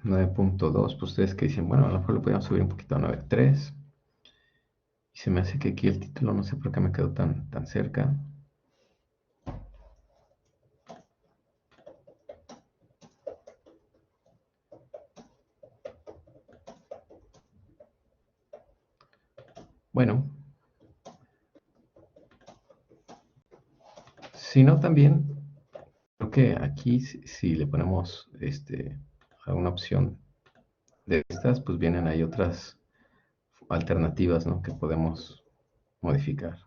9.2, pues ustedes que dicen, bueno, a lo mejor lo podríamos subir un poquito a 9.3. Y se me hace que aquí el título, no sé por qué me quedó tan cerca. Bueno, si no también, creo que aquí si le ponemos alguna opción de estas, pues vienen ahí otras alternativas, ¿no? Que podemos modificar.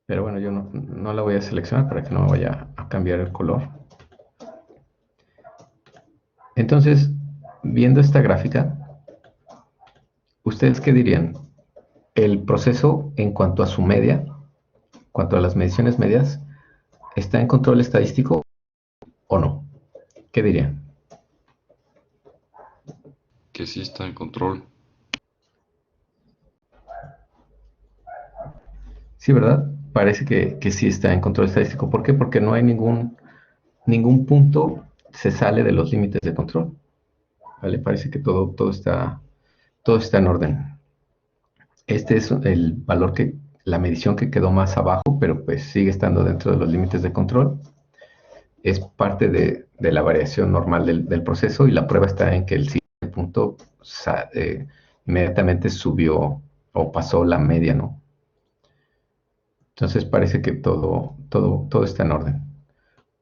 Pero bueno, yo no la voy a seleccionar para que no vaya a cambiar el color. Entonces, viendo esta gráfica, ¿ustedes qué dirían? El proceso en cuanto a su media, en cuanto a las mediciones medias, ¿está en control estadístico o no? ¿Qué dirían? Que sí está en control. Sí, ¿verdad? Parece que sí está en control estadístico. ¿Por qué? Porque no hay ningún punto se sale de los límites de control. ¿Vale? Parece que todo está en orden. Este es el valor la medición que quedó más abajo, pero pues sigue estando dentro de los límites de control. Es parte de la variación normal del proceso y la prueba está en que el siguiente punto inmediatamente subió o pasó la media, ¿no? Entonces parece que todo está en orden.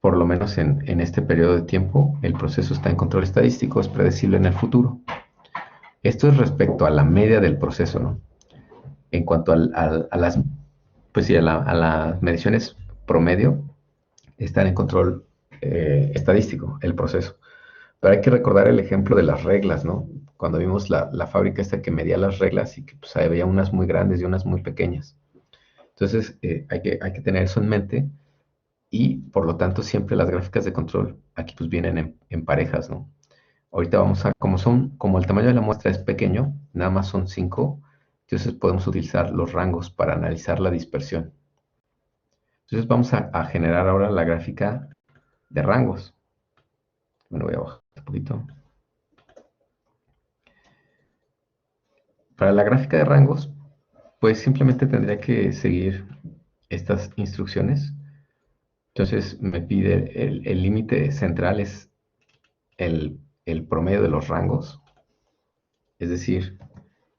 Por lo menos en este periodo de tiempo, el proceso está en control estadístico, es predecible en el futuro. Esto es respecto a la media del proceso, ¿no? En cuanto a las, pues sí, a las mediciones promedio, están en control estadístico el proceso. Pero hay que recordar el ejemplo de las reglas, ¿no? Cuando vimos la fábrica esta que medía las reglas y que pues, había unas muy grandes y unas muy pequeñas. Entonces, hay que tener eso en mente y, por lo tanto, siempre las gráficas de control aquí pues vienen en parejas, ¿no? Ahorita vamos a, como el tamaño de la muestra es pequeño, nada más son 5, entonces podemos utilizar los rangos para analizar la dispersión. Entonces vamos a generar ahora la gráfica de rangos. Me lo voy a bajar un poquito. Para la gráfica de rangos, pues simplemente tendría que seguir estas instrucciones. Entonces me pide el límite central es el promedio de los rangos, es decir,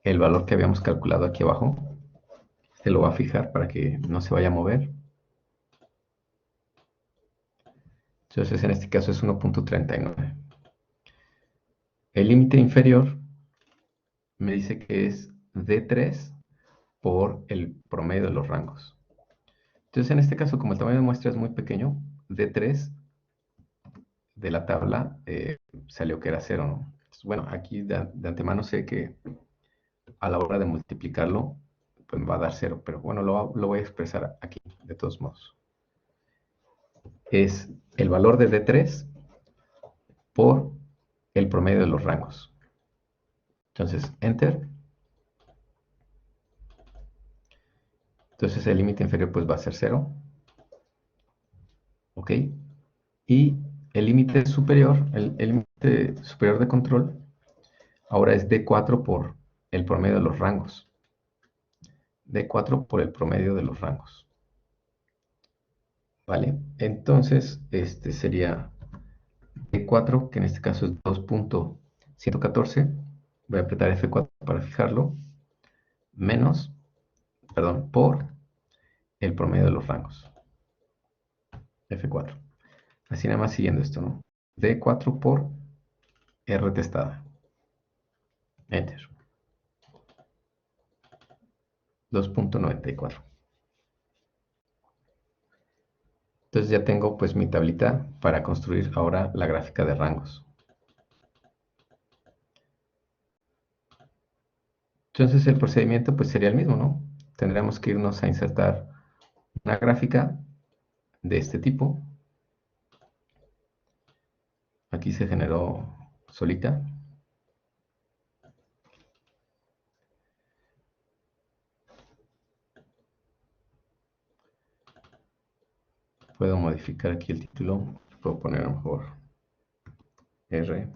el valor que habíamos calculado aquí abajo. Se lo va a fijar para que no se vaya a mover. Entonces en este caso es 1.39. El límite inferior me dice que es D3 por el promedio de los rangos. Entonces, en este caso, como el tamaño de muestra es muy pequeño, D3 de la tabla salió que era 0, ¿no? Entonces, bueno, aquí de antemano sé que a la hora de multiplicarlo, pues me va a dar 0, pero bueno, lo voy a expresar aquí, de todos modos. Es el valor de D3 por el promedio de los rangos. Entonces, Enter. Entonces, el límite inferior pues va a ser 0. ¿Ok? Y el límite superior, el límite superior de control, ahora es D4 por el promedio de los rangos. D4 por el promedio de los rangos. ¿Vale? Entonces, este sería D4, que en este caso es 2.114. Voy a apretar F4 para fijarlo. Menos, perdón, por el promedio de los rangos. F4. Así nada más siguiendo esto, ¿no? D4 por R testada. Enter. 2.94. Entonces ya tengo pues mi tablita para construir ahora la gráfica de rangos. Entonces el procedimiento pues sería el mismo, ¿no? Tendríamos que irnos a insertar una gráfica de este tipo. Aquí se generó solita. Puedo modificar aquí el título. Puedo poner a lo mejor R.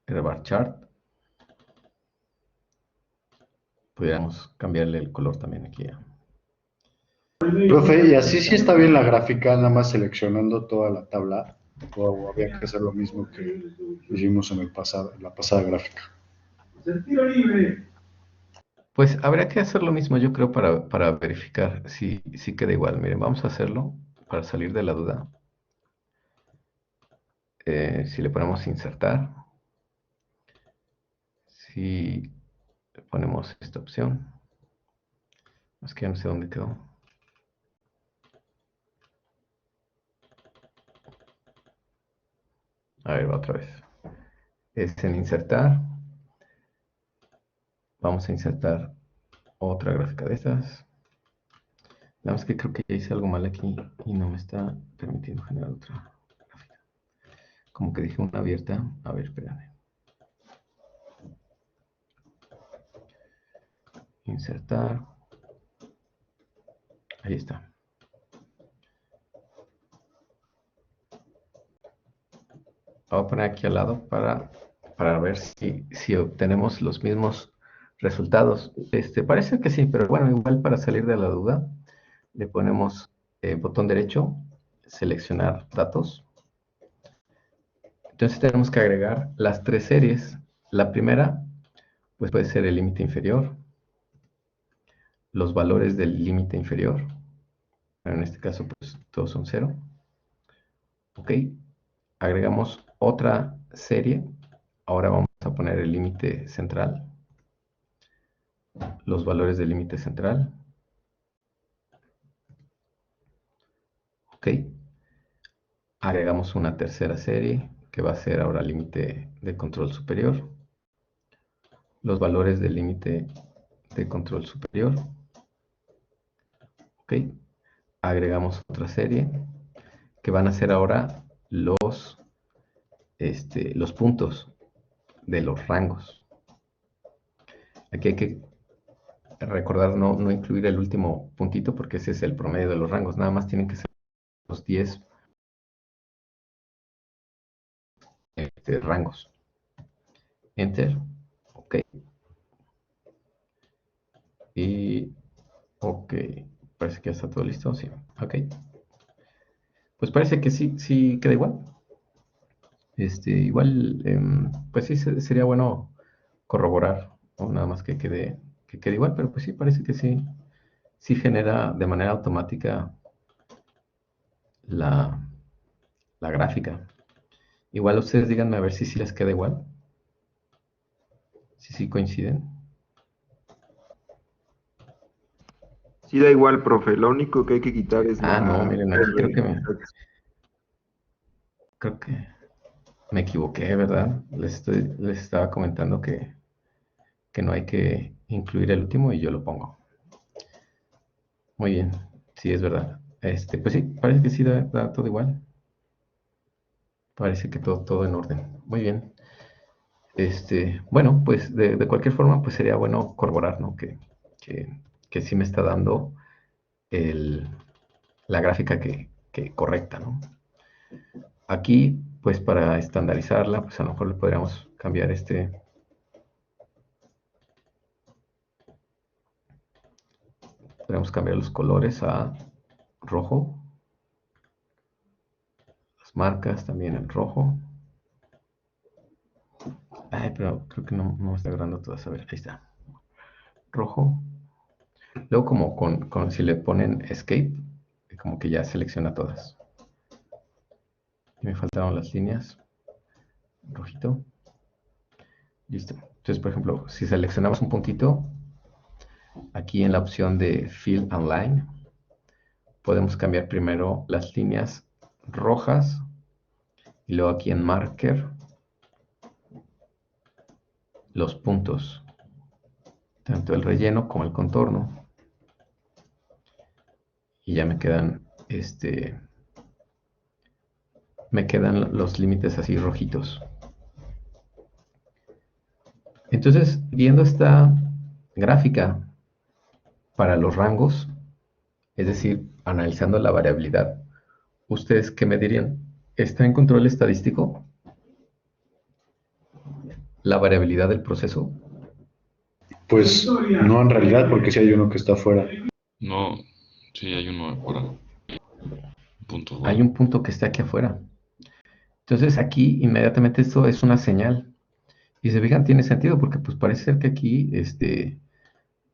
R-bar chart. Pudiéramos cambiarle el color también aquí. Profe, ¿y así sí está bien la gráfica, nada más seleccionando toda la tabla? ¿O había que hacer lo mismo que hicimos en la pasada gráfica? Pues habría que hacer lo mismo, yo creo, para verificar si queda igual. Miren, vamos a hacerlo para salir de la duda. Si le ponemos insertar, si le ponemos esta opción, es que ya no sé dónde quedó. A ver, va otra vez. Es en insertar. Vamos a insertar otra gráfica de estas. Nada más que creo que ya hice algo mal aquí y no me está permitiendo generar otra gráfica. Como que dije una abierta. A ver, espérame. Insertar. Ahí está. Voy a poner aquí al lado para ver si obtenemos los mismos resultados. Parece que sí, pero bueno, igual para salir de la duda, le ponemos botón derecho, seleccionar datos. Entonces tenemos que agregar las tres series. La primera, pues puede ser el límite inferior, los valores del límite inferior. En este caso, pues todos son 0. Ok. Agregamos otra serie. Ahora vamos a poner el límite central. Los valores del límite central. Ok. Agregamos una tercera serie que va a ser ahora límite de control superior. Los valores del límite de control superior. Ok. Agregamos otra serie que van a ser ahora los puntos de los rangos. Aquí hay que recordar no incluir el último puntito porque ese es el promedio de los rangos. Nada más tienen que ser los 10 rangos. Enter. Ok. Y ok. Parece que ya está todo listo. Sí. Ok. Pues parece que sí queda igual. Igual, pues sí sería bueno corroborar, o nada más que quede igual, pero pues sí, parece que sí genera de manera automática la, la gráfica. Igual ustedes díganme a ver si sí les queda igual. Si sí coinciden. Sí, da igual, profe. Lo único que hay que quitar es Ah, no, la miren, aquí R. creo que me equivoqué, ¿verdad? Les estaba comentando que no hay que incluir el último y yo lo pongo. Muy bien, sí, es verdad. Pues sí, parece que sí da todo igual. Parece que todo en orden. Muy bien. Bueno, pues de cualquier forma, pues sería bueno corroborar, ¿no? Que, que sí me está dando el, la gráfica que correcta, ¿no? Aquí, pues para estandarizarla, pues a lo mejor le podríamos cambiar podríamos cambiar los colores a rojo, las marcas también en rojo. Ay, pero creo que no está agarrando todas. A ver, ahí está. Rojo. Luego como si le ponen escape, como que ya selecciona todas. Y me faltaron las líneas. Rojito. Listo. Entonces, por ejemplo, si seleccionamos un puntito, aquí en la opción de Fill and Line, podemos cambiar primero las líneas rojas y luego aquí en Marker los puntos, tanto el relleno como el contorno. Y ya me quedan los límites así rojitos. Entonces, viendo esta gráfica para los rangos, es decir, analizando la variabilidad, ¿ustedes qué me dirían? ¿Está en control estadístico la variabilidad del proceso? Pues no en realidad, porque sí hay uno que está fuera. No, sí hay uno afuera. Punto Hay fuera. un punto que está aquí afuera. Entonces aquí inmediatamente esto es una señal. Y se fijan, tiene sentido porque pues parece ser que aquí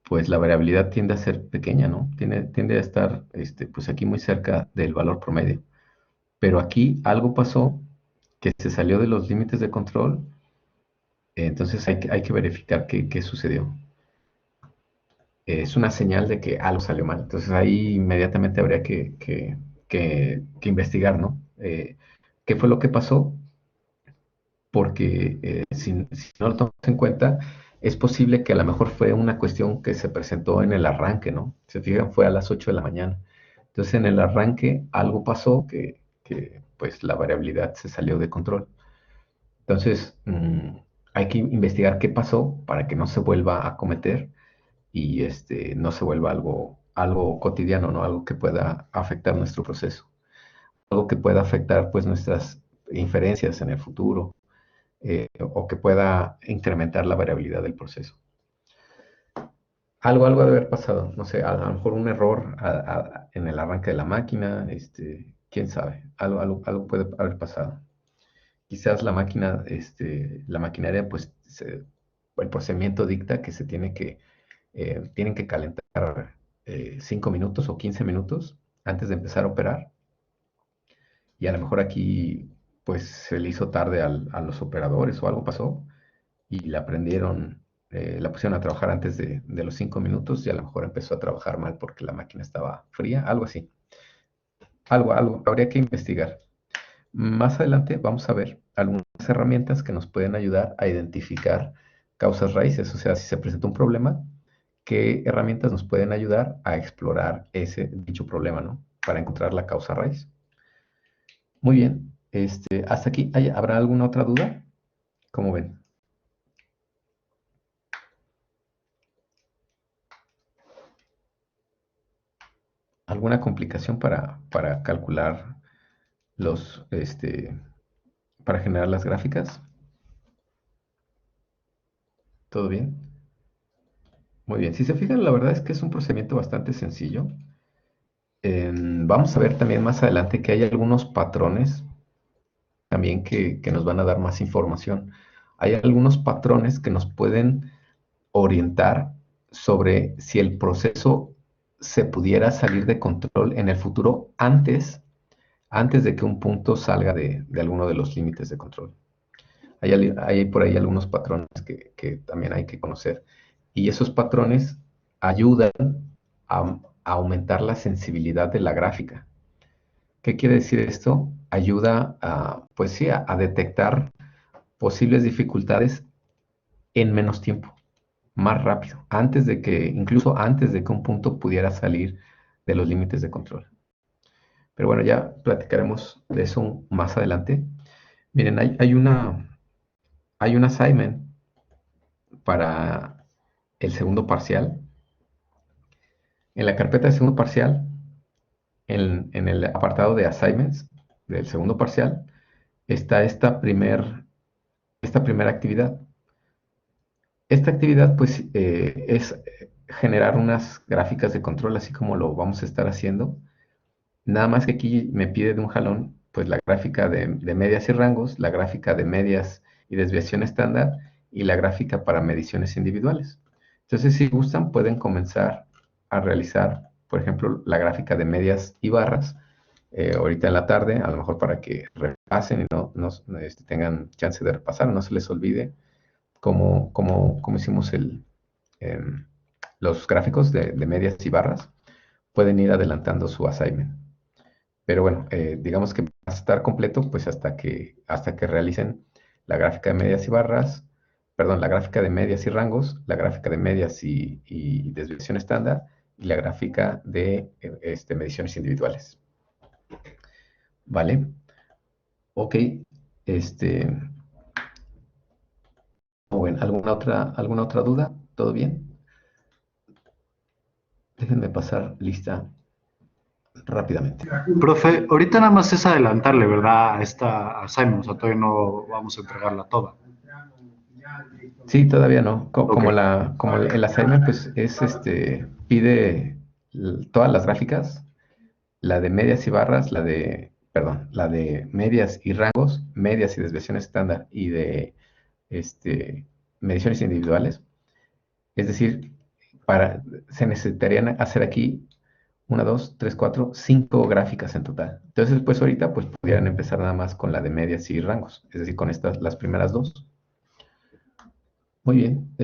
pues la variabilidad tiende a ser pequeña, ¿no? Tiende a estar pues aquí muy cerca del valor promedio. Pero aquí algo pasó que se salió de los límites de control, entonces hay que verificar qué sucedió. Es una señal de que algo salió mal. Entonces ahí inmediatamente habría que investigar, ¿no? ¿Qué fue lo que pasó? Porque si no lo tomamos en cuenta, es posible que a lo mejor fue una cuestión que se presentó en el arranque, ¿no? Se fijan, fue a las 8 de la mañana. Entonces en el arranque algo pasó que pues la variabilidad se salió de control. Entonces hay que investigar qué pasó para que no se vuelva a cometer y no se vuelva algo cotidiano, ¿no? Algo que pueda afectar nuestro proceso, algo que pueda afectar pues nuestras inferencias en el futuro, o que pueda incrementar la variabilidad del proceso. Algo debe haber pasado, no sé, a lo mejor un error en el arranque de la máquina, quién sabe, algo puede haber pasado. Quizás la máquina, la maquinaria, pues, el procedimiento dicta que tienen que calentar 5 minutos o 15 minutos antes de empezar a operar. Y a lo mejor aquí, pues, se le hizo tarde a los operadores o algo pasó y la pusieron a trabajar antes de los 5 minutos y a lo mejor empezó a trabajar mal porque la máquina estaba fría, algo así. Algo, habría que investigar. Más adelante vamos a ver algunas herramientas que nos pueden ayudar a identificar causas raíces, o sea, si se presenta un problema, qué herramientas nos pueden ayudar a explorar dicho problema, ¿no? Para encontrar la causa raíz. Muy bien, hasta aquí, ¿habrá alguna otra duda? ¿Cómo ven? ¿Alguna complicación para calcular para generar las gráficas? ¿Todo bien? Muy bien. Si se fijan, la verdad es que es un procedimiento bastante sencillo. Vamos a ver también más adelante que hay algunos patrones también que nos van a dar más información. Hay algunos patrones que nos pueden orientar sobre si el proceso se pudiera salir de control en el futuro antes antes de que un punto salga de alguno de los límites de control. Hay por ahí algunos patrones que también hay que conocer. Y esos patrones ayudan a aumentar la sensibilidad de la gráfica. ¿Qué quiere decir esto? Ayuda pues sí, a detectar posibles dificultades en menos tiempo, más rápido, incluso antes de que un punto pudiera salir de los límites de control. Pero bueno, ya platicaremos de eso más adelante. Miren, hay un assignment para el segundo parcial. En la carpeta de segundo parcial, en el apartado de assignments del segundo parcial, está esta primera actividad. Esta actividad, pues, es generar unas gráficas de control, así como lo vamos a estar haciendo. Nada más que aquí me pide de un jalón, pues, la gráfica de medias y rangos, la gráfica de medias y desviación estándar, y la gráfica para mediciones individuales. Entonces, si gustan, pueden comenzar a realizar, por ejemplo, la gráfica de medias y barras, ahorita en la tarde, a lo mejor para que repasen y no tengan chance de repasar, no se les olvide cómo hicimos los gráficos de medias y barras. Pueden ir adelantando su assignment. Pero bueno, digamos que va a estar completo pues hasta que realicen la gráfica de medias y barras, perdón, la gráfica de medias y rangos, la gráfica de medias y desviación estándar, y la gráfica de mediciones individuales. ¿Vale? Ok. Bueno, ¿alguna otra duda? ¿Todo bien? Déjenme pasar lista rápidamente. Profe, ahorita nada más es adelantarle, ¿verdad? A esta assignment, o sea, todavía no vamos a entregarla toda. Sí, todavía no. Como Ok. el assignment, pues pide todas las gráficas, la de medias y barras, la de medias y rangos, medias y desviaciones estándar y de mediciones individuales. Es decir, se necesitarían hacer aquí 1, 2, 3, 4, 5 gráficas en total. Entonces, pues ahorita pues pudieran empezar nada más con la de medias y rangos, es decir, con las primeras dos. Muy bien.